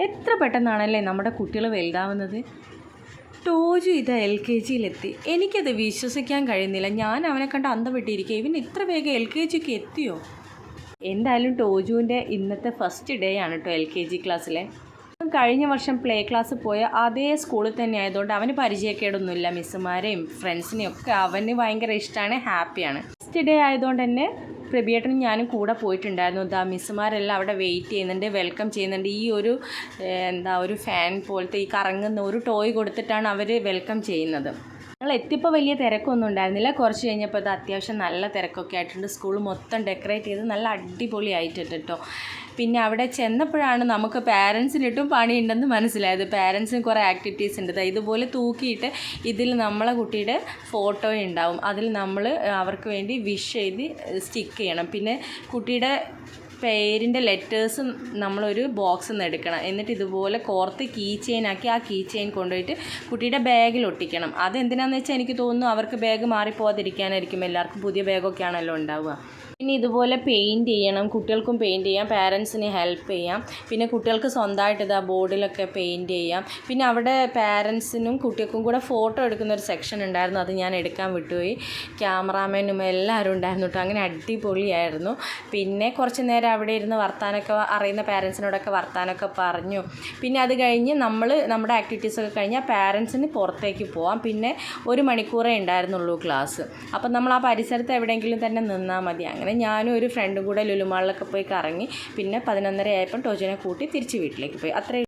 എത്ര പെട്ടെന്നാണല്ലേ നമ്മുടെ കുട്ടികൾ വലുതാവുന്നത്. ടോജു ഇതാ LKGയിലെത്തി. എനിക്കത് വിശ്വസിക്കാൻ കഴിയുന്നില്ല. ഞാൻ അവനെ കണ്ട് അന്തം വിട്ടിരിക്കുക. ഇവൻ ഇത്ര വേഗം LKGക്ക് എത്തിയോ? എന്തായാലും ടോജുവിൻ്റെ ഇന്നത്തെ ഫസ്റ്റ് ഡേ ആണ് കേട്ടോ LKG ക്ലാസ്സിലെ. കഴിഞ്ഞ വർഷം പ്ലേ ക്ലാസ് പോയ അതേ സ്കൂളിൽ തന്നെ ആയതുകൊണ്ട് അവന് പരിചയക്കേടൊന്നുമില്ല. മിസ്സുമാരെയും ഫ്രണ്ട്സിനെയും ഒക്കെ അവന് ഭയങ്കര ഇഷ്ടമാണ്, ഹാപ്പിയാണ്. ഫസ്റ്റ് ഡേ ആയതുകൊണ്ട് തന്നെ പ്രബിയേട്ടനും ഞാനും കൂടെ പോയിട്ടുണ്ടായിരുന്നു. മിസ്സുമാരെല്ലാം അവിടെ വെയിറ്റ് ചെയ്യുന്നുണ്ട്, വെൽക്കം ചെയ്യുന്നുണ്ട്. ഈ ഒരു ഒരു ഫാൻ പോലത്തെ ഈ കറങ്ങുന്ന ഒരു ടോയ് കൊടുത്തിട്ടാണ് അവർ വെൽക്കം ചെയ്യുന്നത്. ഞങ്ങൾ എത്തിയപ്പോൾ വലിയ തിരക്കൊന്നും ഉണ്ടായിരുന്നില്ല. കുറച്ച് കഴിഞ്ഞപ്പോൾ അത് അത്യാവശ്യം നല്ല തിരക്കൊക്കെ ആയിട്ടുണ്ട്. സ്കൂൾ മൊത്തം ഡെക്കറേറ്റ് ചെയ്ത് നല്ല അടിപൊളിയായിട്ടുണ്ട് കേട്ടോ. പിന്നെ അവിടെ ചെന്നപ്പോഴാണ് നമുക്ക് പാരൻസിനിട്ടും പണിയുണ്ടെന്ന് മനസ്സിലായത്. പാരൻസിന് കുറേ ആക്ടിവിറ്റീസ് ഉണ്ട്. ഇതുപോലെ തൂക്കിയിട്ട് ഇതിൽ നമ്മളെ കുട്ടിയുടെ ഫോട്ടോ ഉണ്ടാവും. അതിൽ നമ്മൾ അവർക്ക് വേണ്ടി വിഷ് ചെയ്ത് സ്റ്റിക്ക് ചെയ്യണം. പിന്നെ കുട്ടിയുടെ പേരിൻ്റെ ലെറ്റേഴ്സ് നമ്മളൊരു ബോക്സിൽ നിന്ന് എടുക്കണം. എന്നിട്ട് ഇതുപോലെ കോർത്ത് കീ ചെയിൻ ആക്കി ആ കീ ചെയിൻ കൊണ്ടുപോയിട്ട് കുട്ടിയുടെ ബാഗിൽ ഒട്ടിക്കണം. അതെന്തിനാണെന്ന് വെച്ചാൽ എനിക്ക് തോന്നുന്നു അവർക്ക് ബാഗ് മാറിപ്പോകാതിരിക്കാനായിരിക്കും. എല്ലാവർക്കും പുതിയ ബാഗൊക്കെ ആണല്ലോ ഉണ്ടാവുക. പിന്നെ ഇതുപോലെ പെയിൻറ്റ് ചെയ്യണം. കുട്ടികൾക്കും പെയിൻറ്റ് ചെയ്യാം, പാരൻസിനെ ഹെൽപ്പ് ചെയ്യാം. പിന്നെ കുട്ടികൾക്ക് സ്വന്തമായിട്ട് ഇതാ ബോർഡിലൊക്കെ പെയിൻറ്റ് ചെയ്യാം. പിന്നെ അവിടെ പാരൻസിനും കുട്ടികൾക്കും കൂടെ ഫോട്ടോ എടുക്കുന്ന ഒരു സെക്ഷൻ ഉണ്ടായിരുന്നു. അത് ഞാൻ എടുക്കാൻ വിട്ടുപോയി. ക്യാമറാമാനും എല്ലാവരും ഉണ്ടായിരുന്നു കേട്ടോ. അങ്ങനെ അടിപൊളിയായിരുന്നു. പിന്നെ കുറച്ച് നേരം അവിടെ ഇരുന്ന് വർത്താനൊക്കെ അറിയുന്ന പാരൻസിനോടൊക്കെ വർത്താനൊക്കെ പറഞ്ഞു. പിന്നെ അത് കഴിഞ്ഞ് നമ്മുടെ ആക്ടിവിറ്റീസൊക്കെ കഴിഞ്ഞാൽ പാരൻസിന് പുറത്തേക്ക് പോവാം. പിന്നെ 1 മണിക്കൂറേ ഉണ്ടായിരുന്നുള്ളൂ ക്ലാസ്. അപ്പം നമ്മൾ ആ പരിസരത്ത് എവിടെയെങ്കിലും തന്നെ നിന്നാൽ മതി. അങ്ങനെ ഞാനും ഒരു ഫ്രണ്ടും കൂടെ ലുലുമാളിലൊക്കെ പോയി കറങ്ങി. പിന്നെ 11:30 ആയപ്പോൾ ടോജുവിനെ കൂട്ടി തിരിച്ച് വീട്ടിലേക്ക് പോയി. അത്രയും